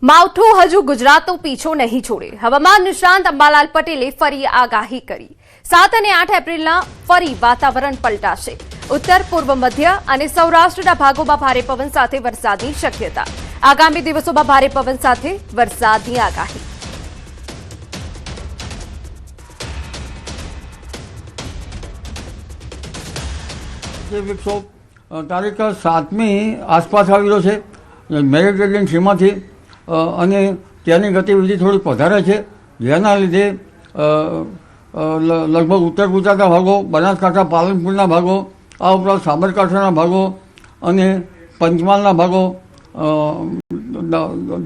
માવઠું હજુ ગુજરાતનો પીછો નહીં છોડે. હવામાન નિષ્ણાંત અંબાલાલ પટેલે ફરી આગાહી કરી. 7 અને 8 એપ્રિલના ફરી વાતાવરણ પલટાશે. ઉત્તર પૂર્વ મધ્ય અને સૌરાષ્ટ્રના ભાગોમાં ભારે પવન સાથે વરસાદની શક્યતા. આગામી દિવસોમાં ભારે પવન સાથે વરસાદની આગાહી. વિક્ષોભ તારીખ 7મી આસપાસ આવેલો છે મેડિટેરિયન સીમાથી અને ત્યાંની ગતિવિધિ થોડીક વધારે છે, જેના લીધે લગભગ ઉત્તર ગુજરાતના ભાગો, બનાસકાંઠા પાલનપુરના ભાગો, આ ઉપરાંત સાબરકાંઠાના ભાગો અને પંચમહાલના ભાગો,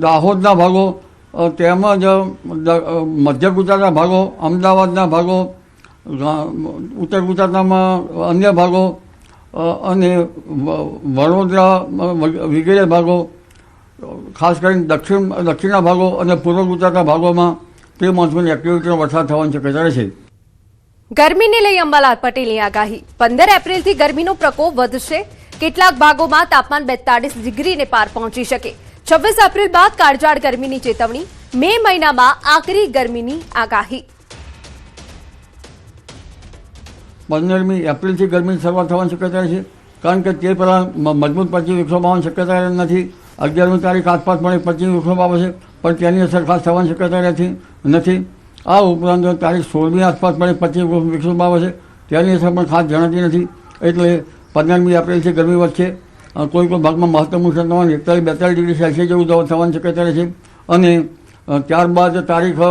દાહોદના ભાગો તેમજ મધ્ય ગુજરાતના ભાગો, અમદાવાદના ભાગો, ઉત્તર ગુજરાતના અન્ય ભાગો અને વડોદરા વગેરે ભાગો, ખાસ કરીને દક્ષિણના ભાગો અને પૂર્વ ગુજરાતના ભાગોમાં પ્રી મોન્સૂન એક્ટિવિટીનો વરસાદ થવાની શક્યતા રહેશે. ગરમીને લઈ અંબાલાલ પટેલની આગાહી. 15 એપ્રિલથી ગરમીનો પ્રકોપ વધશે. કેટલાક ભાગોમાં તાપમાન 42 ડિગ્રીને પાર પહોંચી શકે. 26 એપ્રિલ બાદ કાળઝાળ ગરમીની ચેતવણી. મે મહિનામાં આકરી ગરમીની આગાહી. 15મી એપ્રિલથી ગરમીની શરૂઆત થવાની શક્યતા છે, કારણ કે તે પહેલાં મજબૂત પશ્ચિમ વિક્ષોભ આવવાની શક્યતા નથી. 11મી તારીખ આસપાસ પણ એક પશ્ચિમ વિક્ષોભ આવે છે, પણ તેની અસર ખાસ થવાની શક્યતા નથી. આ ઉપરાંત તારીખ 16મી આસપાસ પણ એક પશ્ચિમ વિક્ષોભ આવે છે, તેની અસર પણ ખાસ જણાતી નથી. એટલે 15મી એપ્રિલથી ગરમી વધશે. કોઈ ભાગમાં મહત્તમ ઉષ્ણતામાન 41-42 ડિગ્રી સેલ્સિયસ જેવું થવાની શક્યતા રહે છે. અને ત્યારબાદ તારીખ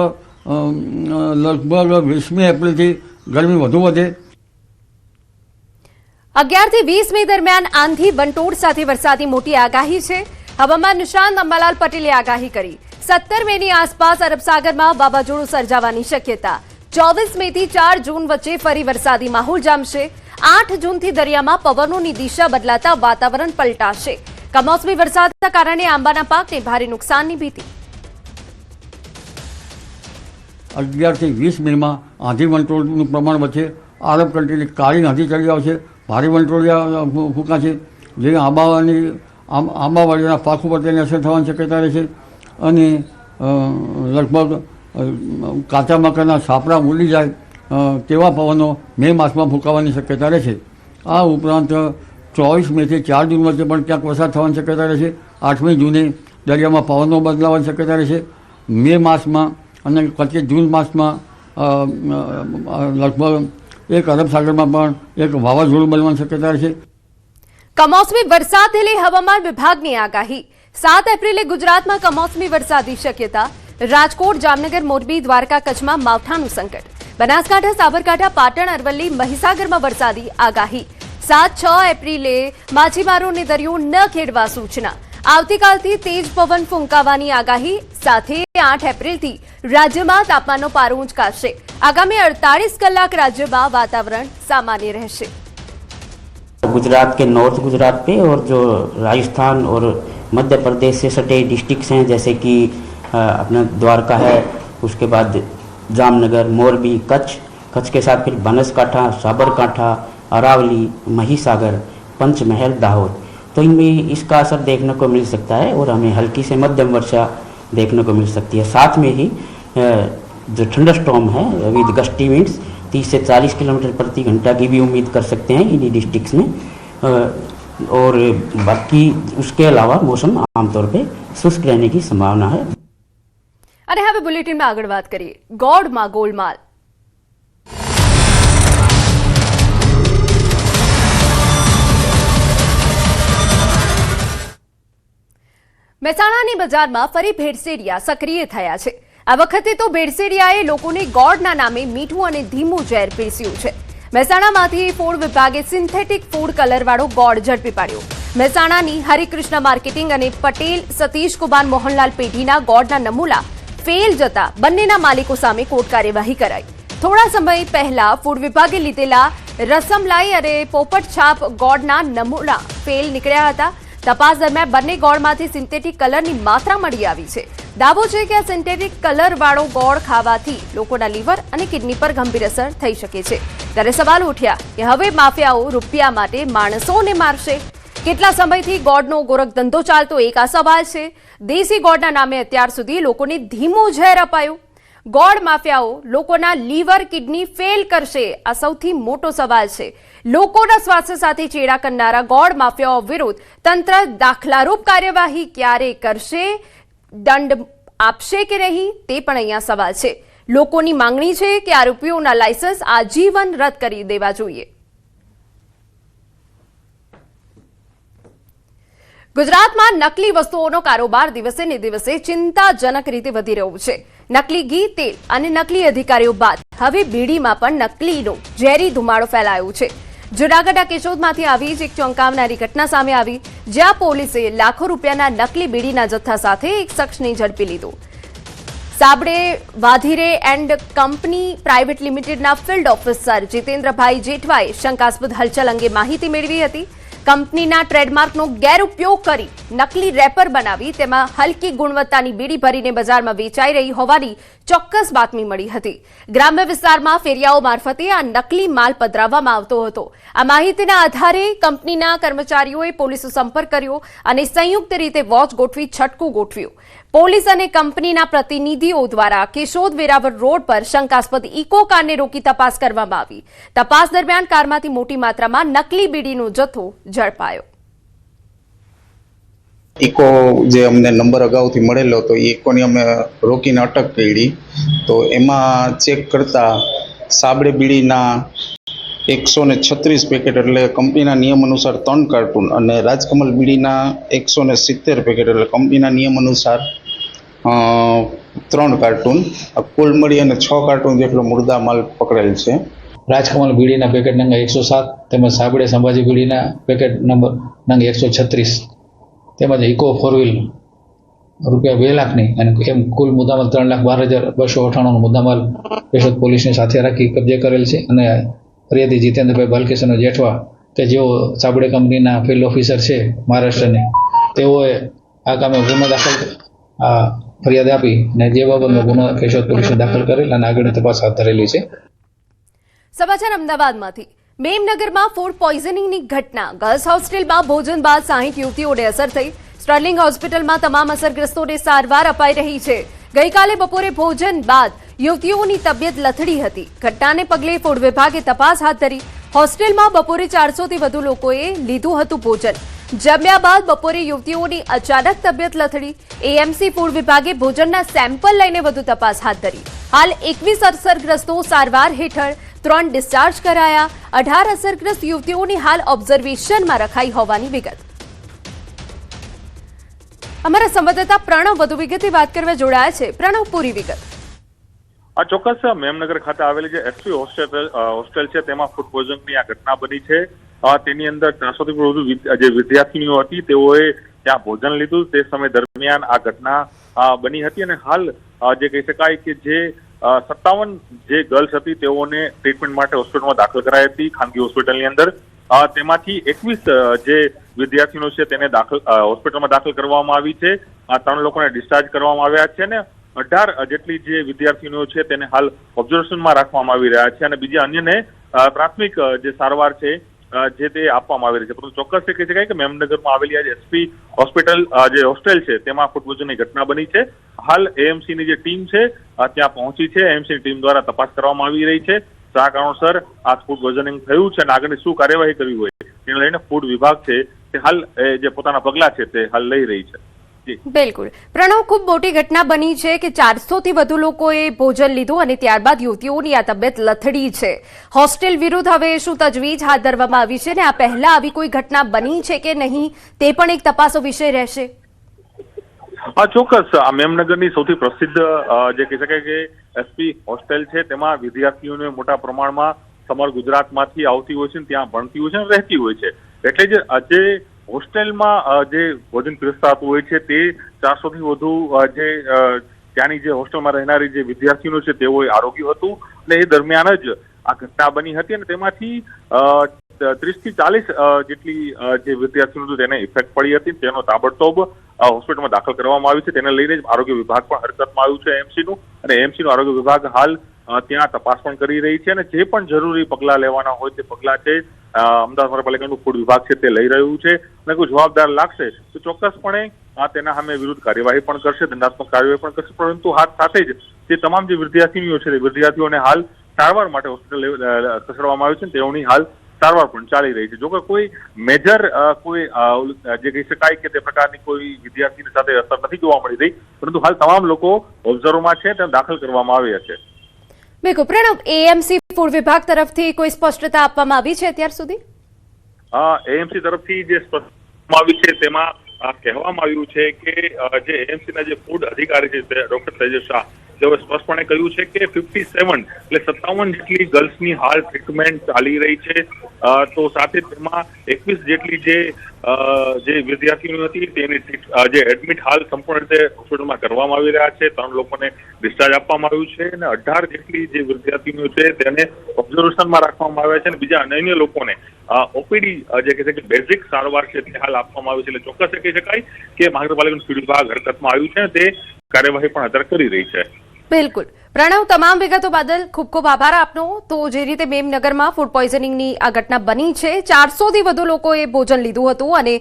લગભગ 20મી એપ્રિલથી ગરમી વધુ વધે. 11 થી 20 મે દરમિયાન આંધી વંટોળ સાથે વરસાદની મોટી આગાહી છે. હવામાન નિષ્ણાંત અંબાલાલ પટેલે આગાહી કરી. 17 મેની આસપાસ અરબ સાગરમાં વાવાઝોડું સર્જાવાની શક્યતા. 24 મેથી 4 જૂન વચ્ચે ફરી વરસાદી માહોલ જામશે. 8 જૂનથી દરિયામાં પવનોની દિશા બદલાતા વાતાવરણ પલટાશે. કમોસમી વરસાદના કારણે આંબાના પાકને ભારે નુકસાનની ભીતિ. 11 થી 20 મેમાં આંધી વંટોળનું પ્રમાણ વધશે. આરબ કન્ટ્રીની કાળી આંધી ચડી આવશે. ભારે વંટોળિયા ફૂંકાશે, જે આંબાવાડીના પાક ઉપર તેની અસર થવાની શક્યતા રહેશે. અને લગભગ કાચા મકાનના છાપરા ઉડી જાય તેવા પવનો મે માસમાં ફૂંકાવાની શક્યતા રહેશે. આ ઉપરાંત 24 મેથી 4 જૂન વચ્ચે પણ ક્યાંક વરસાદ થવાની શક્યતા રહેશે. 8મી જૂને દરિયામાં પવનો બદલાવાની શક્યતા રહેશે. મે માસમાં અને 25 જૂન માસમાં લગભગ એક અરબ સાગરમાં પણ એક વાવાઝોડું બનવાની શક્યતા છે. કમોસમી વરસાદને લઈ હવામાન વિભાગની આગાહી. 7 એપ્રિલે ગુજરાતમાં કમોસમી વરસાદની શક્યતા. રાજકોટ, જામનગર, મોરબી, દ્વારકા, કચ્છમાં માવઠાનું સંકટ. બનાસકાંઠા, સાબરકાંઠા, પાટણ, અરવલ્લી, મહીસાગરમાં વરસાદી આગાહી. 7-6 એપ્રિલે માછીમારોને દરિયો ન ખેડવા સૂચના. આવતીકાલથી તેજ પવન ફૂંકાવાની આગાહી સાથે 8 એપ્રિલથી રાજ્યમાં તાપમાનનો પારો ઊંચકાશે. आगामी 48 कलाक राज्य में वातावरण सामान्य रहશે. गुजरात के नॉर्थ गुजरात पे और जो राजस्थान और मध्य प्रदेश से सटे डिस्ट्रिक्ट्स हैं, जैसे कि अपना द्वारका है, उसके बाद जामनगर, मोरबी, कच्छ के साथ फिर बनासकांठा, साबरकांठा, अरावली, महीसागर, पंचमहल, दाहोद, तो इनमें इसका असर देखने को मिल सकता है और हमें हल्की से मध्यम वर्षा देखने को मिल सकती है. साथ में ही जो थंडर स्टॉर्म है विद गस्टी विंड्स 30 से 40 किलोमीटर प्रति घंटा की भी उम्मीद कर सकते हैं इन्हीं डिस्ट्रिक्ट्स में. और बाकी उसके अलावा मौसम आमतौर पे शुष्क रहने की संभावना है. અને હવે બુલેટિનમાં આગળ વાત કરીએ. ગોળમાં ગોલમાલ. મહેસાણાની બજારમાં ફરી ભેળસેડિયા સક્રિય થયા છે. આ વખતે તો ભેળસેડિયાએ લોકોને ગોળના નામે મીઠું અને ધીમું ઝેર પીરસ્યું છે. મહેસાણામાંથી ફૂડ વિભાગે સિન્થેટિક ફૂડ કલરવાળો ગોળ ઝડપી પાડ્યો. મહેસાણાની હરિકૃષ્ણ માર્કેટિંગ અને પટેલ સતીશકુમાર મોહનલાલ પેઢીના ગોળના નમૂના ફેલ જતા બંનેના માલિકો સામે કોર્ટ કાર્યવાહી કરાઈ. થોડા સમય પહેલા ફૂડ વિભાગે લીધેલા રસમલાઈ અને પોપટ છાપ ગોળના નમૂના ફેલ નીકળ્યા હતા. તપાસ દરમિયાન બંને ગોળમાંથી સિન્થેટિક કલરની માત્રા મળી આવી છે. દાવો છે કે આ સિન્થેટિક કલરવાળો ગોળ ખાવાથી લોકોના લીવર અને કિડની પર ગંભીર અસર થઈ શકે છે. ત્યારે સવાલ ઉઠ્યા કે હવે માફિયાઓ રૂપિયા માટે માણસોને મારશે. કેટલા સમયથી ગોળનો ગોરખધંધો ચાલતો એક આ સવાલ છે. દેશી ગોળના નામે અત્યાર સુધી લોકોને ધીમું ઝેર અપાયું. ગોળ માફિયાઓ લોકોના લીવર કિડની ફેલ કરશે, આ સૌથી મોટો સવાલ છે. લોકોના સ્વાસ્થ્ય સાથે ચેડા કરનારા ગોળ માફિયાઓ વિરુદ્ધ તંત્ર દાખલારૂપ કાર્યવાહી ક્યારે કરશે, દંડ આપશે કે નહીં, તે પણ અહીંયા સવાલ છે. લોકોની માંગણી છે કે આરોપીઓના લાયસન્સ આજીવન રદ કરી દેવા જોઈએ. ગુજરાતમાં નકલી વસ્તુઓનો કારોબાર દિવસે ને દિવસે ચિંતાજનક રીતે વધી રહ્યો છે. નકલી ઘી, તેલ અને નકલી અધિકારીઓ બાદ હવે બીડીમાં પણ નકલીનો ઝેરી ધુમાડો ફેલાયો છે. જૂનાગઢના કેશોદમાંથી આવી જ એક ચોંકાવનારી ઘટના સામે આવી, જ્યાં પોલીસે લાખો રૂપિયાના નકલી બીડીના જથ્થા સાથે એક શખ્સને ઝડપી લીધો. સાબડે વાધીરે એન્ડ કંપની પ્રાઇવેટ લિમિટેડના ફિલ્ડ ઓફિસર જીતેન્દ્રભાઈ જેઠવાએ શંકાસ્પદ હલચલ અંગે માહિતી મેળવી હતી. કંપનીના ટ્રેડમાર્કનો ગેરઉપયોગ કરી નકલી રેપર બનાવી તેમાં હલકી ગુણવત્તાની બીડી ભરીને બજારમાં વેચાઈ રહી હોવાની ચોક્કસ બાતમી મળી હતી. ગ્રામ્ય વિસ્તારમાં ફેરિયાઓ મારફતે આ નકલી માલ પધરાવવામાં આવતો હતો. આ માહિતીના આધારે કંપનીના કર્મચારીઓએ પોલીસનો સંપર્ક કર્યો અને સંયુક્ત રીતે વોચ ગોઠવી છટકું ગોઠવ્યું. પોલીસ અને કંપનીના પ્રતિનિધિઓ દ્વારા કેશોદ વેરાવળ રોડ પર શંકાસ્પદ ઇકો કારને રોકી તપાસ કરવામાં આવી. તપાસ દરમિયાન કારમાંથી મોટી માત્રામાં નકલી બીડીનો જથ્થો ઝડપાયો. ઇકો જે અમને નંબર અગાઉથી મળેલો હતો, ઇકોની અમે રોકીને અટક કરી. તો એમાં ચેક કરતા સાબડે બીડીના 136 પેકેટ એટલે કંપનીના નિયમ અનુસાર 3 કાર્ટૂન અને રાજકમલ બીડીના 170 પેકેટ એટલે કંપનીના નિયમ અનુસાર 3 કાર્ટૂન, કુલ મળી અને 6 કાર્ટૂન જેટલો મુર્દા માલ પકડેલ છે. રાજકમલ બીડીના પેકેટ નંગ 107 તેમજ સાબડે સંભાજી બીડીના પેકેટ નંબર નંગ 136 તેમજ ઇકો 4 વ્હીલ રૂપિયા 2 લાખની અને એમ કુલ મુદ્દામાલ 3,12,298નો મુદ્દામાલ કેશોદ પોલીસની સાથે રાખી કબજે કરેલ છે. અને ફરિયાદી જીતેન્દ્રભાઈ બાલકિશન જેઠવા કે જેઓ સાબડે કંપનીના ફિલ્ડ ઓફિસર છે મહારાષ્ટ્રની, તેઓએ આ કામે ગુનો દાખલ ફરિયાદ આપી અને જે બાબતનો ગુનો કેશોદ પોલીસે દાખલ કરેલ અને આગળની તપાસ હાથ ધરેલી છે. સમાચાર અમદાવાદમાંથી. મેમનગરમાં ફૂડ પોઈઝનિંગની ઘટના. ગર્લ્સ હોસ્ટેલમાં ભોજન બાદ 60 યુવતીઓને અસર થઈ. સ્ટર્લિંગ હોસ્પિટલમાં તમામ અસરગ્રસ્તોને સારવાર અપાઈ રહી છે. ગઈકાલે બપોરે ભોજન બાદ યુવતીઓની તબિયત લથડી હતી. ઘટનાને પગલે ફૂડ વિભાગે તપાસ હાથ ધરી. હોસ્ટેલમાં બપોરે 400થી વધુ લોકોએ લીધું હતું ભોજન. જમ્યા બાદ બપોરે યુવતીઓની અચાનક તબિયત લથડી. એએમસી ફૂડ વિભાગે ભોજનના સેમ્પલ લઈને વધુ તપાસ હાથ ધરી. હાલ 21 અસરગ્રસ્તો સારવાર હેઠળ, 3 ડિસ્ચાર્જ કરાયા. 18 અસરગ્રસ્ત યુવતીઓની હાલ ઓબ્ઝર્વેશનમાં રખાઈ હોવાની વિગત. અમારા સંવાદદાતા પ્રણવ વધુ વિગતે વાત કરવા જોડાયા છે. પ્રણવ, પૂરી વિગત. આ ચોક્કસ મેમનગર ખાતે આવેલી જે એસપી હોસ્ટેલ છે તેમાં ફૂડ પોઈઝનિંગની આ ઘટના બની છે. તેની અંદર 400થી વધુ જે વિદ્યાર્થીનીઓ હતી તેઓએ ત્યાં ભોજન લીધું. તે સમય દરમિયાન આ ઘટના બની હતી અને હાલ જે કહી શકાય કે જે 57 જે ગર્લ્સ હતી તેઓને ટ્રીટમેન્ટ માટે હોસ્પિટલમાં દાખલ કરાઈ હતી ખાનગી હોસ્પિટલની અંદર. તેમાંથી 21 જે વિદ્યાર્થીઓ છે તેને હોસ્પિટલમાં દાખલ કરવામાં આવી છે. 3 લોકોને ડિસ્ચાર્જ કરવામાં આવ્યા છે અને 18 જેટલી જે વિદ્યાર્થીઓ છે તેને હાલ ઓબ્ઝર્વેશનમાં રાખવામાં આવી રહ્યા છે અને બીજા અન્યને પ્રાથમિક જે સારવાર છે જે તે આપવામાં આવી રહી છે. પરંતુ ચોક્કસ એ કહી શકાય કે મેમનગરમાં આવેલી આ એસપી હોસ્પિટલ જે હોસ્ટેલ છે તેમાં ફૂડ પોઈઝનિંગની ઘટના બની છે. હાલ એએમસીની જે ટીમ છે ત્યાં પહોંચી છે. એએમસીની ટીમ દ્વારા તપાસ કરવામાં આવી રહી છે. શા કારણોસર આ ફૂડ પોઈઝનિંગ થયું છે અને આગળની શું કાર્યવાહી કરવી હોય તેને લઈને ફૂડ વિભાગ છે તે હાલ જે પોતાના પગલા છે તે હાલ લઈ રહી છે. બિલકુલ પ્રણવ, ખૂબ મોટી ઘટના બની છે કે 400થી વધુ લોકોએ ભોજન લીધું અને ત્યારબાદ યુવતીઓની આ તબિયત લથડી છે. હોસ્ટેલ વિરુદ્ધ હવે શું તજવીજ હાથ ધરવામાં આવી છે ને આ પહેલા આવી કોઈ ઘટના બની છે કે નહીં તે પણ એક તપાસનો વિષય રહેશે. ચોક્કસ આ મેમનગરની સૌથી પ્રસિદ્ધ જે કહી શકાય કે એસપી હોસ્ટેલ છે તેમાં વિદ્યાર્થીઓને મોટા પ્રમાણમાં સમગ્ર ગુજરાતમાંથી આવતી હોય છે, ત્યાં ભણતી હોય છે અને રહેતી હોય છે. એટલે જે હોસ્ટેલમાં જે ભોજન પીરસતા હોય છે તે 400થી વધુ જે ત્યાંની જે હોસ્ટેલમાં રહેનારી જે વિદ્યાર્થીઓ છે તેઓએ આરોગ્ય હતું અને એ દરમિયાન જ આ ઘટના બની હતી અને તેમાંથી 30 થી 40 જેટલી જે વિદ્યાર્થીઓ તેને ઇફેક્ટ પડી હતી. તેનો તાબડતોબ હોસ્પિટલમાં દાખલ કરવામાં આવ્યું છે. તેને લઈને આરોગ્ય વિભાગ પણ હરકતમાં આવ્યું છે એએમસીનું અને એએમસીનું આરોગ્ય વિભાગ હાલ ત્યાં તપાસ પણ કરી રહી છે અને જે પણ જરૂરી પગલાં લેવાના હોય તે પગલાં છે અમદાવાદ મહાનગરપાલિકાનું ફૂડ વિભાગ છે તે લઈ રહ્યું છે અને કોઈ જવાબદાર લાગશે તો ચોક્કસપણે તેના સામે વિરુદ્ધ કાર્યવાહી પણ કરશે, દંડાત્મક કાર્યવાહી પણ કરશે. પરંતુ સાથે જ જે તમામ જે વિદ્યાર્થીનીઓ છે તે વિદ્યાર્થીઓને હાલ સારવાર માટે હોસ્પિટલ ખસેડવામાં આવ્યું છે. તેઓની હાલ સારવાર પણ ચાલી રહી છે. જોકે કોઈ મેજર કોઈ જે કહી શકાય કે તે પ્રકારની કોઈ વિદ્યાર્થીની સાથે અસર નથી જોવા મળી રહી, પરંતુ હાલ તમામ લોકો ઓબ્ઝર્વમાં છે તેને દાખલ કરવામાં આવ્યા છે. બિલકુલ. પ્રણવ, એએમસી ફૂડ વિભાગ તરફથી કોઈ સ્પષ્ટતા આપવામાં આવી છે અત્યાર સુધી? એએમસી તરફથી જે સ્પષ્ટતા આવી છે તેમાં કહેવામાં આવ્યું છે કે જે એએમસીના જે ફૂડ અધિકારી છે ડોક્ટર તેજસ શાહ, તેઓએ સ્પષ્ટપણે કહ્યું છે કે 57 એટલે 57 જેટલી ગર્લ્સની હાલ ટ્રીટમેન્ટ ચાલી રહી છે. તો સાથે તેમાં 21 જેટલી જે વિદ્યાર્થીઓ હતી તેની જે એડમિટ હાલ સંપૂર્ણ રીતે હોસ્પિટલમાં કરવામાં આવી રહ્યા છે. 3 લોકોને ડિસ્ચાર્જ આપવામાં આવ્યું છે અને 18 જેટલી જે વિદ્યાર્થીઓ છે તેને ઓબ્ઝર્વેશનમાં રાખવામાં આવ્યા છે અને બીજા અન્ય લોકોને ઓપીડી જે કહે છે કે બેઝિક સારવાર છે તે હાલ આપવામાં આવી છે. એટલે ચોક્કસ કહી શકાય કે મહાનગરપાલિકાનું ફૂડ વિભાગ હરકતમાં આવ્યું છે અને તે કાર્યવાહી પણ અત્યારે કરી રહી છે. બિલકુલ. પ્રણવ, તમામ વિગતો બદલ ખૂબ ખૂબ આભાર આપનો. તો જે રીતે મેમનગરમાં ફૂડ પોઈઝનિંગની આ ઘટના બની છે, 400થી વધુ લોકોએ ભોજન લીધું હતું અને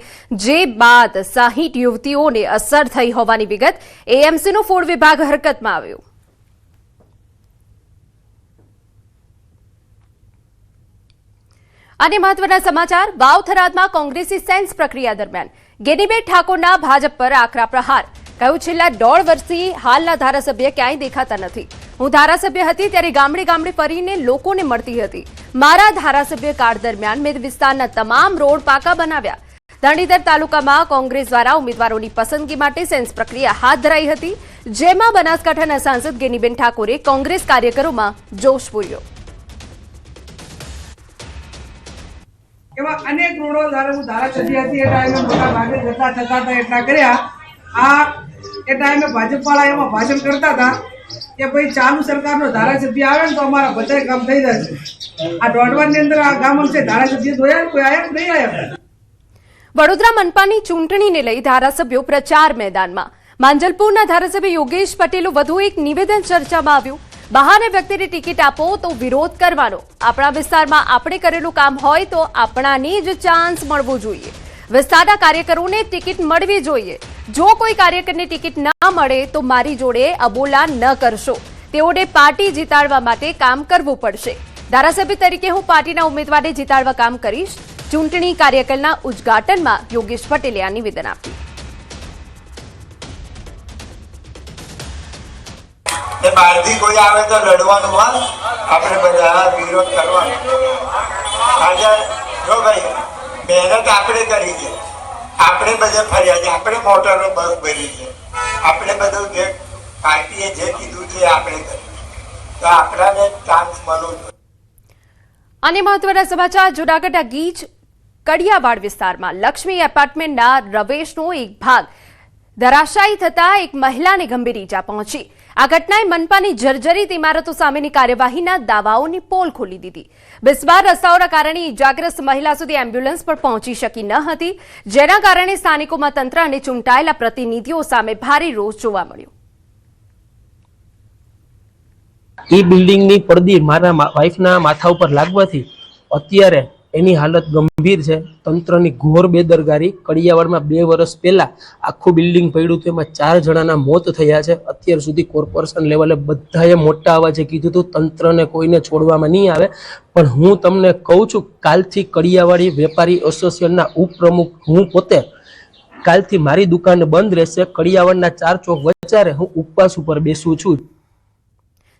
જે બાદ 60 યુવતીઓને અસર થઈ હોવાની વિગત, એએમસીનું ફૂડ વિભાગ હરકતમાં આવ્યું. અને મહત્વના સમાચાર, વાવ થરાદમાં કોંગ્રેસી સેન્સ પ્રક્રિયા દરમિયાન ગેનીબેન ઠાકોરના ભાજપ પર આકરા પ્રહાર. કહ્યું, છેલ્લા 1.5 વર્ષથી હાલના ધારાસભ્ય ક્યાંય દેખાતા નથી. હું ધારાસભ્ય હતી ત્યારે ગામડે ગામડે ફરીને લોકોને મળતી હતી. મારા ધારાસભ્ય કાળ દરમિયાન મેં વિસ્તારના તમામ રોડ પાકા બનાવ્યા. ધરણીધર તાલુકામાં કોંગ્રેસ દ્વારા ઉમેદવારોની પસંદગી માટે સેન્સ પ્રક્રિયા હાથ ધરાઈ હતી, જેમાં બનાસકાંઠાના સાંસદ ગેનીબેન ઠાકોરે કોંગ્રેસ કાર્યકરોમાં જોશ પૂર્યો. એવા અનેક રોડો ધારાસભ્ય હતી એ ટાઈમે મોટા ભાગે જતા થતા હતા એટલા કર્યા. એ ટાઈમે ભાજપવાળા એમાં ભાષણ કરતા હતા કે ભાઈ ચાલુ સરકારનો ધારાસભ્ય આવે ને તો અમારા બધા કામ થઈ જશે. આ દોડવાની અંદર આ ગામ છે ધારાસભ્ય જોયા કોઈ આયા નહીં આયા. વડોદરા મનપાની ચૂંટણીને લઈ ધારાસભ્યો પ્રચાર મેદાનમાં. માંજલપુરના ધારાસભ્ય યોગેશ પટેલનું વધુ એક નિવેદન ચર્ચામાં આવ્યું. બહાને વ્યક્તિને ટિકિટ આપો તો વિરોધ કરવાનો. આપણા વિસ્તારમાં આપણે કરેલું કામ હોય તો આપણાને જ ચાન્સ મળવો જોઈએ. વિસ્તારના કાર્યકરોને ટિકિટ મળવી જોઈએ. જો કોઈ કાર્યકરને ટિકિટ ના મળે તો મારી જોડે અબોલા ન કરશો. તેઓને પાર્ટી જીતાડવા માટે કામ કરવું પડશે. ધારાસભ્ય તરીકે હું પાર્ટીના ઉમેદવારને જીતાડવા કામ કરીશ. ચૂંટણી કાર્યક્રમના ઉદ્ઘાટનમાં યોગેશ પટેલે આ નિવેદન આપ્યું. બહારથી કોઈ આવે તો લડવાનું હોય, આપણે બધા વિરોધ કરવાનો. આજે જો ભાઈ મહેનત આપણે કરી છે, આપણે બધે ફર્યા છે, આપણે મોટરો બસ ભરી છે, આપણે બધું જે પાર્ટીએ જે કીધું છે આપણે કર્યું, તો આપણાને ચાન્સ મળવો જોઈએ. અને મહત્વના સમાચાર, જૂનાગઢના ગીચ કડિયાવાડ વિસ્તારમાં લક્ષ્મી એપાર્ટમેન્ટના રવેશનો એક ભાગ ધરાશાયી થતા એક મહિલાને ગંભીર ઈજા પહોંચી. આ ઘટનાએ મનપાની જર્જરિત ઇમારતો સામેની કાર્યવાહીના દાવાઓની પોલ ખોલી દીધી. બિસ્માર રસ્તાઓના કારણે ઈજાગ્રસ્ત મહિલા સુધી એમ્બ્યુલન્સ પણ પહોંચી શકી ન હતી, જેના કારણે સ્થાનિકોમાં તંત્ર અને ચૂંટાયેલા પ્રતિનિધિઓ સામે ભારે રોષ જોવા મળ્યો. એ બિલ્ડિંગની પડદી મારા વાઈફના માથા ઉપર લાગવાથી અત્યારે એની હાલત ગંભીર છે. તંત્રની ઘોર બેદરકારી. કડિયાવાડમાં 2 વર્ષ પહેલા આખું બિલ્ડિંગ પડ્યું હતું, એમાં 4 જણાના મોત થયા છે. અત્યાર સુધી કોર્પોરેશન લેવલે બધાએ મોટા અવાજે કીધું હતું તંત્રને કોઈને છોડવામાં નહીં આવે. પણ હું તમને કહું છું, કાલથી કડિયાવાડી વેપારી એસોસિએશનના ઉપપ્રમુખ હું પોતે, કાલથી મારી દુકાન બંધ રહેશે. કડિયાવાડના 4 ચોક વચ્ચે હું ઉપવાસ ઉપર બેસું છું.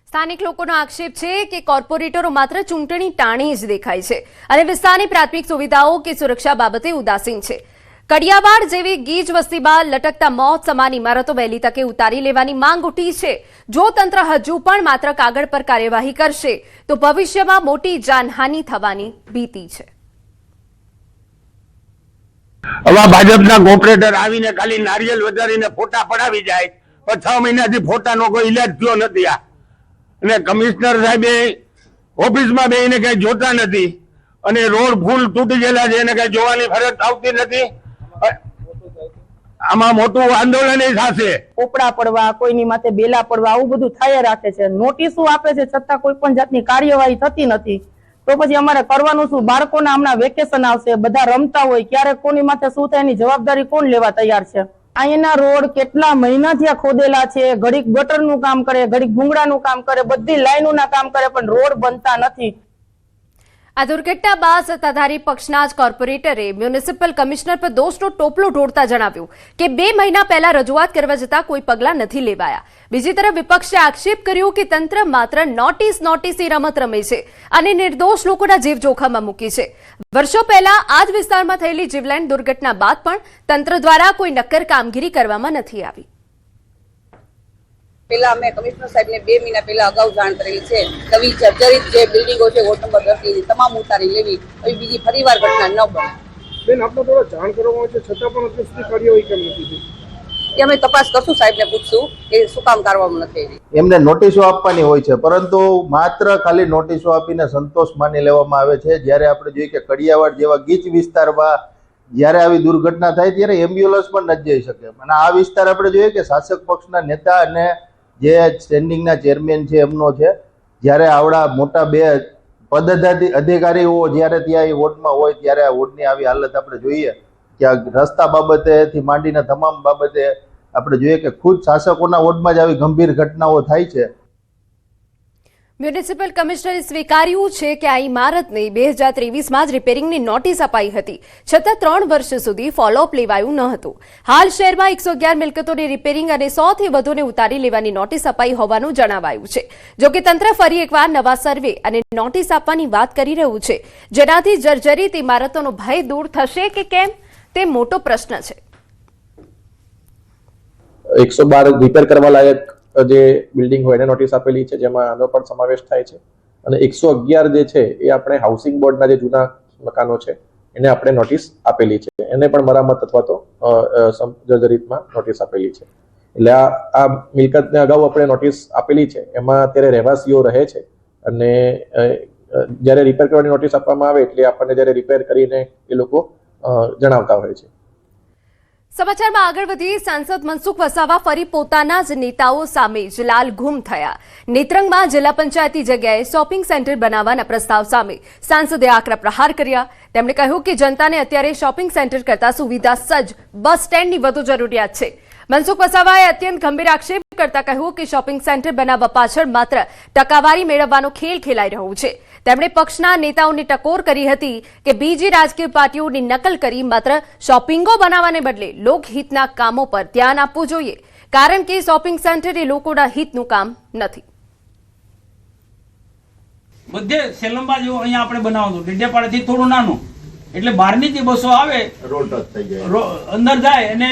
સ્થાનિક લોકોનો આક્ષેપ છે કે કોર્પોરેટરો માત્ર ચૂંટણી ટાણી જ દેખાય છે અને વિસ્તારની પ્રાથમિક સુવિધાઓ કે સુરક્ષા બાબતે ઉદાસીન છે. કડિયાવાડ જેવી ગીચ વસ્તીમાં લટકતા મોત સમાન ઇમારતો વહેલી તકે ઉતારી લેવાની માંગ ઉઠી છે. જો તંત્ર હજુ પણ માત્ર કાગળ પર કાર્યવાહી કરશે તો ભવિષ્યમાં મોટી જાનહાનિ થવાની ભીતિ છે. હવે ભાજપના કોર્પોરેટર આવીને ખાલી નારિયેલ વધારીને ફોટા પડાવી જાય, પણ 6 મહિનાથી ફોટાનો કોઈ ઇલાજ થયો નથી. અને કમિશનર સાહેબે ઓફિસમાં બેસીને કઈ જોતા નથી અને રોડ ફૂલ તૂટી ગયેલા છે, એને કઈ જોવાની ફરજ આવતી નથી. આમાં મોટું આંદોલન થશે. પોપડા પડવા, કોઈની માથે બેલા પડવા, આવું બધું થયા રાખે છે. નોટિસો આપે છે છતાં કોઈ પણ જાતની કાર્યવાહી થતી નથી. તો પછી અમારે કરવાનું શું? બાળકોના હમણાં વેકેશન આવશે, બધા રમતા હોય, ક્યારે કોની માથે શું થાય એની જવાબદારી કોણ લેવા તૈયાર છે? અહીંના રોડ કેટલા મહિનાથી આ ખોદેલા છે. ઘડીક ગટરનું કામ કરે, ઘડીક ભૂંગળાનું કામ કરે, બધી લાઈનોના કામ કરે, પણ રોડ બનતા નથી. આ દુર્ઘટના બાદ સત્તાધારી પક્ષના જ કોર્પોરેટરે મ્યુનિસિપલ કમિશનર પર દોષનો ટોપલો ઢોળતા જણાવ્યું કે 2 મહિના પહેલા રજૂઆત કરવા જતાં કોઈ પગલાં નથી લેવાયા. બીજી તરફ વિપક્ષે આક્ષેપ કર્યો કે તંત્ર માત્ર નોટિસની રમત રમે છે અને નિર્દોષ લોકોના જીવ જોખમમાં મૂકી છે. વર્ષો પહેલા આ જ વિસ્તારમાં થયેલી જીવલેણ દુર્ઘટના બાદ પણ તંત્ર દ્વારા કોઈ નક્કર કામગીરી કરવામાં નથી આવી. પહેલા અમે કમિશનર સાહેબને 2 મહિના પહેલા અગાઉ જાણ કરેલી છે. નવી જર્જરિત જે બિલ્ડિંગો છે વોર્ડ નંબર 10 ની તમામ ઉતારી લેવી, હવે બીજી ફરીવાર ઘટના ન બને. બેન, આપને થોડા જાણ કરવામાં આવે છે છતાં પણ અત્યાર સુધી કાર્યવાહી કેમ નથી થઈ? એ અમે તપાસ કરશું, સાહેબને પૂછશું કે શું કામ કરવામાં નથી આવી. એમને નોટિસો આપવાની હોય છે, પરંતુ માત્ર ખાલી નોટિસો આપીને સંતોષ માની લેવામાં આવે છે. જ્યારે આપણે જોઈએ કે કડિયાવાડ જેવા ગીચ વિસ્તારમાં જ્યારે આવી દુર્ઘટના થાય ત્યારે એમ્બ્યુલન્સ પણ નથી જઈ શકે. અને આ વિસ્તાર આપણે જોઈએ કે શાસક પક્ષના નેતા અને જે સ્ટેન્ડિંગના ચેરમેન છે એમનો છે. જ્યારે આવડા મોટા 2 પદાધિકારીઓ જ્યારે ત્યાં એ વોર્ડમાં હોય ત્યારે આ વોર્ડની આવી હાલત આપણે જોઈએ કે આ રસ્તા બાબતેથી માંડીને તમામ બાબતે આપણે જોઈએ કે ખુદ શાસકોના વોર્ડમાં જ આવી ગંભીર ઘટનાઓ થાય છે. મ્યુનિસિપલ કમિશનરે સ્વીકાર્યું છે કે આ ઇમારતને 2023માં જ રિપેરિંગની નોટિસ અપાઈ હતી, છતાં 3 વર્ષ સુધી ફોલોઅપ લેવાયું ન હતું. હાલ શહેરમાં 111 મિલકતોને રિપેરિંગ અને 100થી વધુને ઉતારી લેવાની નોટિસ અપાઈ હોવાનું જણાવાયું છે. જોકે તંત્ર ફરી એકવાર નવા સર્વે અને નોટિસ આપવાની વાત કરી રહ્યું છે, જેનાથી જર્જરિત ઇમારતોનો ભય દૂર થશે કે કેમ તે મોટો પ્રશ્ન છે. 112 રિપેર કરવા લાયક જે બિલ્ડિંગ હોય એને નોટિસ આપેલી છે, જેમાં આનો પણ સમાવેશ થાય છે. અને 111 જે છે એ આપણે હાઉસિંગ બોર્ડના જે જૂના મકાનો છે એને આપણે નોટિસ આપેલી છે. એને પણ મરામત અથવા તો જર્જરિતમાં નોટિસ આપેલી છે. એટલે આ મિલકતને અગાઉ આપણે નોટિસ આપેલી છે, એમાં અત્યારે રહેવાસીઓ રહે છે. અને જ્યારે રિપેર કરવાની નોટિસ આપવામાં આવે એટલે આપણને જ્યારે રિપેર કરીને એ લોકો જણાવતા હોય છે. સમાચારમાં આગળ વધીએ. સાંસદ મનસુખ વસાવા ફરી પોતાના જ નેતાઓ સામે જ લાલઘૂમ થયા. નેત્રંગમાં જિલ્લા પંચાયતી જગ્યાએ શોપિંગ સેન્ટર બનાવવાના પ્રસ્તાવ સામે સાંસદે આકરા પ્રહાર કર્યા. તેમણે કહ્યું કે જનતાને અત્યારે શોપિંગ સેન્ટર કરતા સુવિધા સજ્જ બસ સ્ટેન્ડની વધુ જરૂરિયાત છે. મનસુખ વસાવાએ અત્યંત ગંભીર આક્ષેપ કરતા કહ્યું કે શોપિંગ સેન્ટર બનાવવા પાછળ માત્ર ટકાવારી મેળવવાનો ખેલ ખેલાઈ રહ્યો છે. તેમણે પક્ષના નેતાઓની ટકોર કરી હતી કે બીજી રાજકીય પાર્ટીઓની નકલ કરી માત્ર શોપિંગો બનાવવાને બદલે લોકહિતના કામો પર ધ્યાન આપવું જોઈએ, કારણ કે શોપિંગ સેન્ટર એ લોકોના હિતનું કામ નથી. બધે સેલંબા જેવું અહીંયા આપણે બનાવવાનું, ડેડિયાપાડાથી થોડું નાનું, એટલે બહારની જે બસો આવે રોડ ટચ થઈ જાય, અંદર જાય અને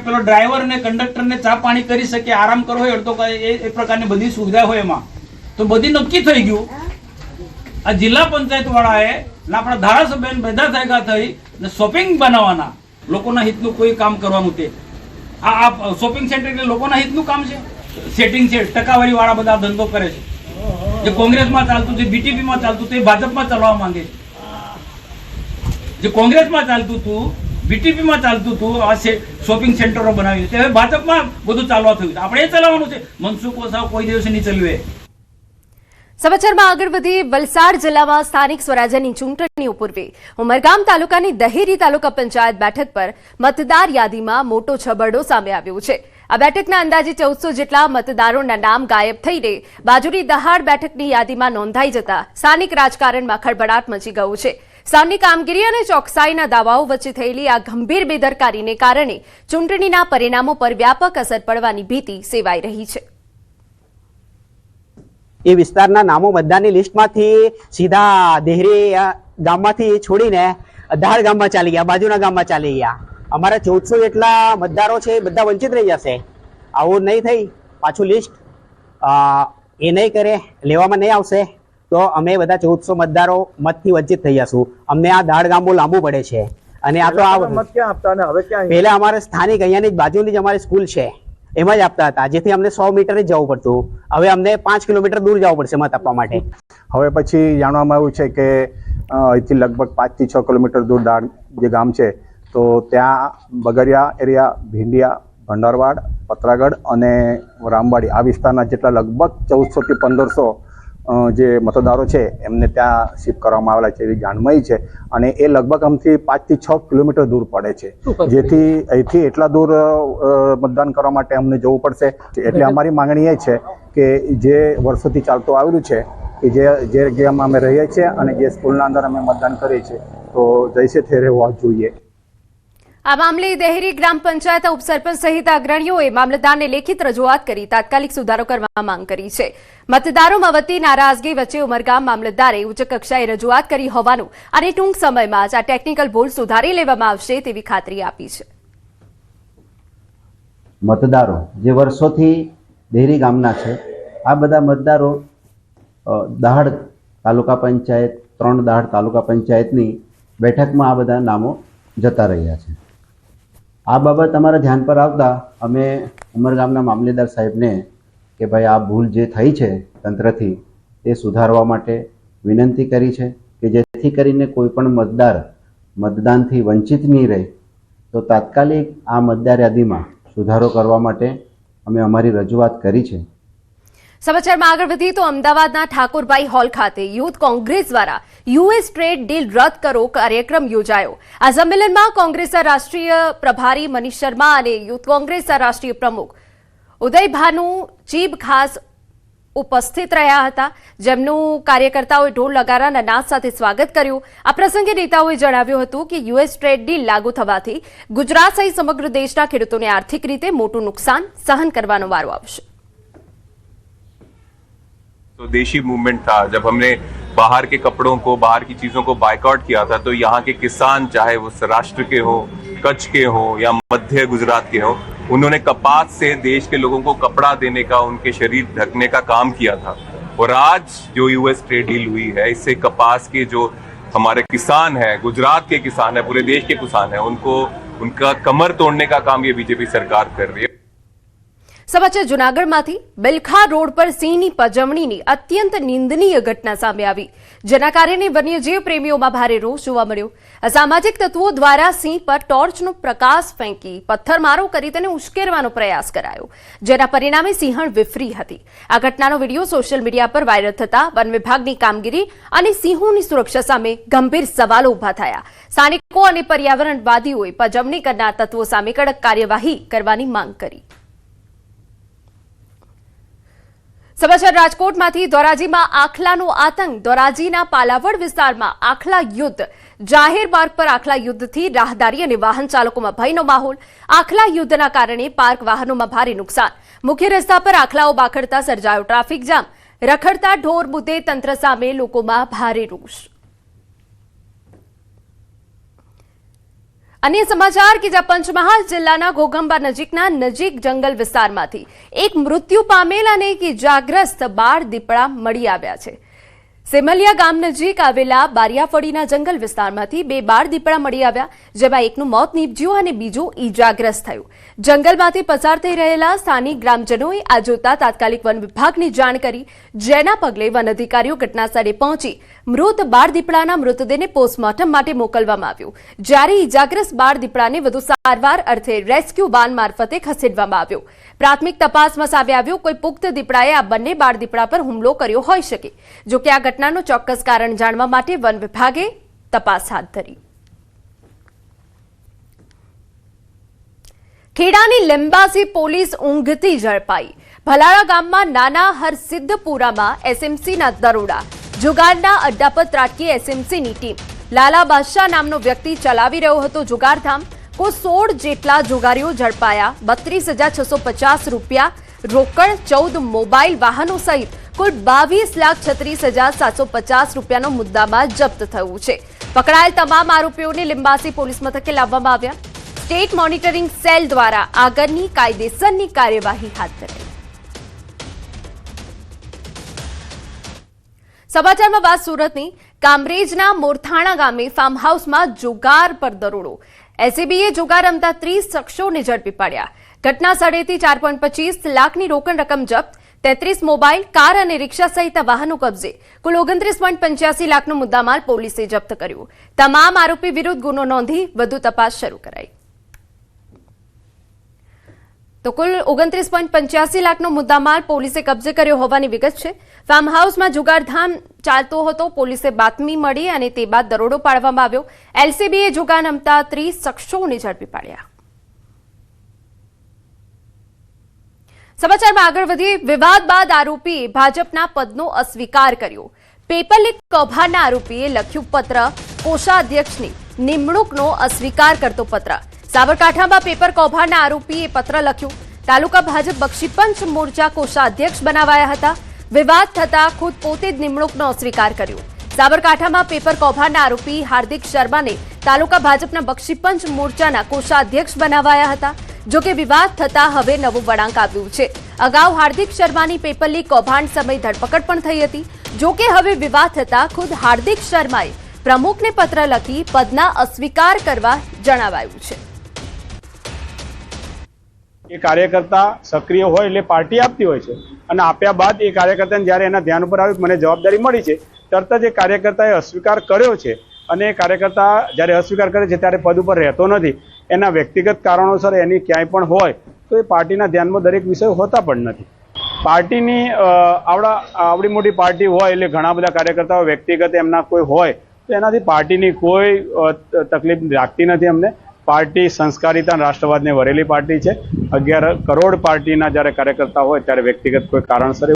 પેલો ડ્રાઈવર અને કંડક્ટર ને ચા પાણી કરી શકે, આરામ કરવો હોય તો એ પ્રકારની બધી સુવિધા હોય. એમાં તો બધી નક્કી થઈ ગયું. આ જિલ્લા પંચાયત વાળાએ આપણા ધારાસભ્ય બધા ભેગા થઈ ને શોપિંગ બનાવવાના, લોકોના હિતનું કોઈ કામ કરવાનું. તે આ શોપિંગ સેન્ટર એટલે લોકોના હિતનું કામ છે. સેટિંગ છે, ટકાવારી વાળા બધા ધંધો કરે છે. જે કોંગ્રેસમાં ચાલતું, જે બીટીપીમાં ચાલતું, તે ભાજપમાં ચાલવા માંગે છે. જે કોંગ્રેસમાં ચાલતું હતું, બીટીપીમાં ચાલતું હતું, આ શોપિંગ સેન્ટરો બનાવી, તે હવે ભાજપમાં બધું ચાલવા થયું છે. આપણે એ ચલાવવાનું છે. મનસુખ વસાવા કોઈ દિવસે નહીં ચલાવે. સમાચારમાં આગળ વધી. વલસાડ જિલ્લામાં સ્થાનિક સ્વરાજ્યની ચૂંટણીઓ પૂર્વે ઉમરગામ તાલુકાની દહેરી તાલુકા પંચાયત બેઠક પર મતદાર યાદીમાં મોટો છબરડો સામે આવ્યો છે. આ બેઠકના અંદાજે 1400 જેટલા મતદારોના નામ ગાયબ થઈને બાજુની દહાડ બેઠકની યાદીમાં નોંધાઈ જતા સ્થાનિક રાજકારણમાં ખળભળાટ મચી ગયું છે. સ્થાનિક કામગીરી અને ચોકસાઈના દાવાઓ વચ્ચે થયેલી આ ગંભીર બેદરકારીને કારણે ચૂંટણીના પરિણામો પર વ્યાપક અસર પડવાની ભીતિ સેવાઈ રહી છે. એ વિસ્તારના નામો મતદારની લિસ્ટમાંથી સીધા દેહરી ગામમાંથી છોડીને દહાડ ગામમાં ચાલી ગયા, બાજુના ગામમાં ચાલી ગયા. અમારા 1400 જેટલા મતદારો છે એ બધા વંચિત રહી જશે. આવું નહીં થઈ, પાછું લિસ્ટ એ નહીં કરે, લેવામાં નહીં આવશે તો અમે બધા 1400 મતદારો મતથી વંચિત થઈ જશું. અમને આ દહાડ ગામ બહુ લાંબુ પડે છે. અને આ તો મત ક્યાં આપતા અને હવે ક્યાં? પહેલા અમારે સ્થાનિક અહીંયાની બાજુની જ અમારી સ્કૂલ છે એમાં જ આપતા હતા, જેથી અમને 100 મીટર જ જવું પડતું. હવે અમને 5 કિલોમીટર દૂર જવું પડશે મત આપવા માટે. હવે પછી જાણવામાં આવ્યું છે કે અહીંથી લગભગ 5 થી 6 કિલોમીટર દૂર દાડ જે ગામ છે તો ત્યાં બગરિયા એરિયા, ભીંડિયા, ભંડારવાડ, પતરાગઢ અને રામવાડી આ વિસ્તારના જેટલા લગભગ 1400 થી 1500 જે મતદારો છે એમને ત્યાં શિફ્ટ કરવામાં આવેલા છે એવી જાણ મળી છે. અને એ લગભગ આમથી 5 થી 6 કિલોમીટર દૂર પડે છે, જેથી અહીંથી એટલા દૂર મતદાન કરવા માટે અમને જવું પડશે. એટલે અમારી માંગણી એ છે કે જે વર્ષોથી ચાલતું આવેલું છે કે જે જગ્યામાં અમે રહીએ છીએ અને જે સ્કૂલના અંદર અમે મતદાન કરીએ છીએ તો જૈસે ઠેરે હોવા જોઈએ. આ મામલે દેહરી ગ્રામ પંચાયત ઉપસરપંચ સહિત અગ્રણીઓએ મામલતદારને લેખિત રજૂઆત કરી તાત્કાલિક સુધારો કરવા માંગ કરી છે. મતદારોમાં વધતી નારાજગી વચ્ચે ઉમરગામ મામલતદારે ઉચ્ચ કક્ષાએ રજૂઆત કરી હોવાનું અને ટૂંક સમયમાં જ આ ટેકનિકલ ભૂલ સુધારી લેવામાં આવશે તેવી ખાતરી આપી છે. મતદારો જે વર્ષોથી દેહરી ગામના છે, આ બધા મતદારો દહાડ તાલુકા પંચાયત, 3 દહાડ તાલુકા પંચાયતની બેઠકમાં આ બધા નામો જતા રહ્યા છે. આ બાબત અમારા ધ્યાન પર આવતા અમે ઉમરગામના મામલેદાર સાહેબને કે ભાઈ આ ભૂલ જે થઈ છે તંત્રથી તે સુધારવા માટે વિનંતી કરી છે કે જેથી કરીને કોઈ પણ મતદાર મતદાનથી વંચિત નહીં રહે. તો તાત્કાલિક આ મતદાર યાદીમાં સુધારો કરવા માટે અમે અમારી રજૂઆત કરી છે. સમાચારમાં આગળ વધીએ તો અમદાવાદના ઠાકોરભાઈ હોલ ખાતે યુથ કોંગ્રેસ દ્વારા યુએસ ટ્રેડ ડીલ રદ કરો કાર્યક્રમ યોજાયો. આ સંમેલનમાં કોંગ્રેસના રાષ્ટ્રીય પ્રભારી મનીષ શર્મા અને યુથ કોંગ્રેસના રાષ્ટ્રીય પ્રમુખ ઉદય ભાનુ ચીબ ખાસ ઉપસ્થિત રહ્યા હતા, જેમનું કાર્યકર્તાઓએ ઢોલ નગારાના નાદ સાથે સ્વાગત કર્યું. આ પ્રસંગે નેતાઓએ જણાવ્યું હતું કે યુએસ ટ્રેડ ડીલ લાગુ થવાથી ગુજરાત સહિત સમગ્ર દેશના ખેડૂતોને આર્થિક રીતે મોટું નુકસાન સહન કરવાનો વારો આવશે. तो देशी मूवमेंट था. जब हमने बाहर के कपड़ों को, बाहर की चीजों को बायकॉट किया था, तो यहाँ के किसान, चाहे वो सौराष्ट्र के हो, कच्छ के हो या मध्य गुजरात के हो, उन्होंने कपास से देश के लोगों को कपड़ा देने का, उनके शरीर ढकने का काम किया था. और आज जो यूएस ट्रेड डील हुई है, इससे कपास के जो हमारे किसान हैं, गुजरात के किसान हैं, पूरे देश के किसान हैं, उनको उनका कमर तोड़ने का काम ये बीजेपी सरकार कर रही है. સમાચાર જૂનાગઢમાંથી બિલખા રોડ પર સિંહની પજવણીની અત્યંત નિંદનીય ઘટના સામે આવી, જેના કારણે વન્યજીવ પ્રેમીઓમાં ભારે રોષ જોવા મળ્યો. અસામાજિક તત્વો દ્વારા સિંહ પર ટોર્ચનો પ્રકાશ ફેંકી પથ્થરમારો કરી તેને ઉશ્કેરવાનો પ્રયાસ કરાયો, જેના પરિણામે સિંહણ વિફરી હતી. આ ઘટનાનો વિડીયો સોશિયલ મીડિયા પર વાયરલ થતા વન વિભાગની કામગીરી અને સિંહોની સુરક્ષા સામે ગંભીર સવાલો ઉભા થયા. સ્થાનિકો અને પર્યાવરણવાદીઓએ પજવણી કરનાર તત્વો સામે કડક કાર્યવાહી કરવાની માંગ કરી. સમાચાર રાજકોટમાંથી ધોરાજીમાં આખલાનો આતંક. ધોરાજીના પાલાવડ વિસ્તારમાં આખલા યુદ્ધ. જાહેર માર્ગ પર આખલા યુદ્ધથી રાહદારી અને વાહન ચાલકોમાં ભયનો માહોલ. આખલા યુદ્ધના કારણે પાર્ક વાહનોમાં ભારે નુકસાન. મુખ્ય રસ્તા પર આખલાઓ બાખડતા સર્જાયો ટ્રાફિક જામ. રખડતા ઢોર મુદ્દે તંત્ર સામે લોકોમાં ભારે રોષ. અન્ય સમાચાર કે જ્યાં પંચમહાલ જિલ્લાના ઘોઘંબા નજીક જંગલ વિસ્તારમાંથી એક મૃત્યુ પામેલ અને એક ઇજાગ્રસ્ત બાળ દીપડા મળી આવ્યા છે. સેમલિયા ગામ નજીક આવેલા બારિયાફળીના જંગલ વિસ્તારમાંથી 2 બાળ દીપડા મળી આવ્યા, જેમાં એકનું મોત નીપજ્યું અને બીજું ઇજાગ્રસ્ત થયું. જંગલમાંથી પસાર થઈ રહેલા સ્થાનિક ગ્રામજનોએ આ જોતા તાત્કાલિક વન વિભાગની જાણ કરી, જેના પગલે વન અધિકારીઓ ઘટનાસ્થળે પહોંચી મૃત બાળ દીપડાના મૃતદેહને પોસ્ટમોર્ટમ માટે મોકલવામાં આવ્યો, જ્યારે ઇજાગ્રસ્ત બાળ દીપડાને વધુ સારવાર અર્થે રેસ્ક્યુ વાન મારફતે ખસેડવામાં આવ્યો. પ્રાથમિક તપાસમાં સામે આવ્યું કોઈ પુખ્ત દીપડાએ આ બંને બાળ દીપડા પર હુમલો કર્યો હોઈ શકે. જો કે આ ઘટનાનું ચોક્કસ કારણ જાણવા માટે વન વિભાગે તપાસ હાથ ધરી. ખેડાની લીંબાસી પોલીસ ઊંઘતી ઝડપાઈ. ભલાળા ગામમાં નાના હરસિદ્ધપુરામાં એસએમસીના દરોડા. જુગારના અડ્ડા પર ત્રાટકી એસએમસીની ટીમ. લાલા બાદશાહ નામનો વ્યક્તિ ચલાવી રહ્યો હતો જુગારધામ. કુલ 16 જેટલા જુગારીઓ ઝડપાયા. 32,650 રૂપિયા રોકડ, 14 મોબાઈલ વાહનો સહિત કુલ 22,36,750 રૂપિયાનો મુદ્દામાં જપ્ત થયું છે. પકડાયેલ તમામ આરોપીઓને લીંબાસી પોલીસ મથકે લાવવામાં આવ્યા. સ્ટેટ મોનિટરિંગ સેલ દ્વારા આગળની કાયદેસરની કાર્યવાહી હાથ ધરાઈ. સમાચારમાં વાત સુરતની. કામરેજના મોરથાણા ગામે ફાર્મ હાઉસમાં જુગાર પર દરોડો. એસીબીએ જુગાર રમતા 30 શખ્સોને ઝડપી પાડ્યા. ઘટના સ્થળેથી 4.25 લાખની રોકડ રકમ જપ્ત. 33 મોબાઈલ, કાર અને રિક્ષા સહિત વાહનો કબજે. કુલ 29.85 લાખનો મુદ્દામાલ પોલીસે જપ્ત કર્યો. તમામ આરોપી વિરુદ્ધ ગુનો નોંધી વધુ તપાસ શરૂ કરાઈ. તો કુલ 29.85 લાખનો મુદ્દામાલ પોલીસે કબજે કર્યો હોવાની વિગત છે. ફાર્મ હાઉસમાં જુગારધામ ચાલતો હતો. પોલીસે બાતમી મળી અને તે બાદ દરોડો પાડવામાં આવ્યો. એલસીબીએ જુગાર રમતા 30 શખ્સોને ઝડપી પાડ્યા. સમાચારમાં આગળ વધીએ. વિવાદ બાદ આરોપીએ ભાજપના પદનો અસ્વીકાર કર્યો. પેપર લીક કૌભાંડના આરોપીએ લખ્યું પત્ર. કોષાધ્યક્ષની નિમણૂકનો અસ્વીકાર કરતો પત્ર. સાબરકાંઠામાં પેપર કૌભાંડના આરોપીએ પત્ર લખ્યું. તાલુકા ભાજપ બક્ષીપંચ મોરચા કોષાધ્યક્ષ બનાવાયા હતા. વિવાદ થતા ખુદ પોતે જ નિમણૂકનો અસ્વીકાર કર્યો. સાબરકાંઠામાં પેપર કૌભાંડના આરોપી હાર્દિક શર્માને તાલુકા ભાજપના બક્ષીપંચ મોરચાના કોષાધ્યક્ષ બનાવાયા હતા. જોકે વિવાદ થતા હવે નવું વળાંક આવ્યું છે. અગાઉ હાર્દિક શર્માની પેપર લીક કૌભાંડ સમયે ધરપકડ પણ થઈ હતી. જોકે હવે વિવાદ થતા ખુદ હાર્દિક શર્માએ પ્રમુખને પત્ર લખી પદના અસ્વીકાર કરવા જણાવાયું છે. એ કાર્યકર્તા સક્રિય હોય એટલે પાર્ટી આપતી હોય છે અને આપ્યા બાદ એ કાર્યકર્તાને જ્યારે એના ધ્યાન ઉપર આવ્યું મને જવાબદારી મળી છે તરત જ એ કાર્યકર્તાએ અસ્વીકાર કર્યો છે અને એ કાર્યકર્તા જ્યારે અસ્વીકાર કરે છે ત્યારે પદ ઉપર રહેતો નથી. એના વ્યક્તિગત કારણોસર એની ક્યાંય પણ હોય તો એ પાર્ટીના ધ્યાનમાં દરેક વિષયો હોતા પણ નથી. પાર્ટીની આવડી મોટી પાર્ટી હોય એટલે ઘણા બધા કાર્યકર્તાઓ વ્યક્તિગત એમના કોઈ હોય તો એનાથી પાર્ટીની કોઈ તકલીફ લાગતી નથી અમને. પાર્ટી સંસ્કારિતા અને રાષ્ટ્રવાદને વરેલી પાર્ટી છે. 11 કરોડ પાર્ટીના જ્યારે કાર્યકર્તા હોય ત્યારે વ્યક્તિગત કોઈ કારણસર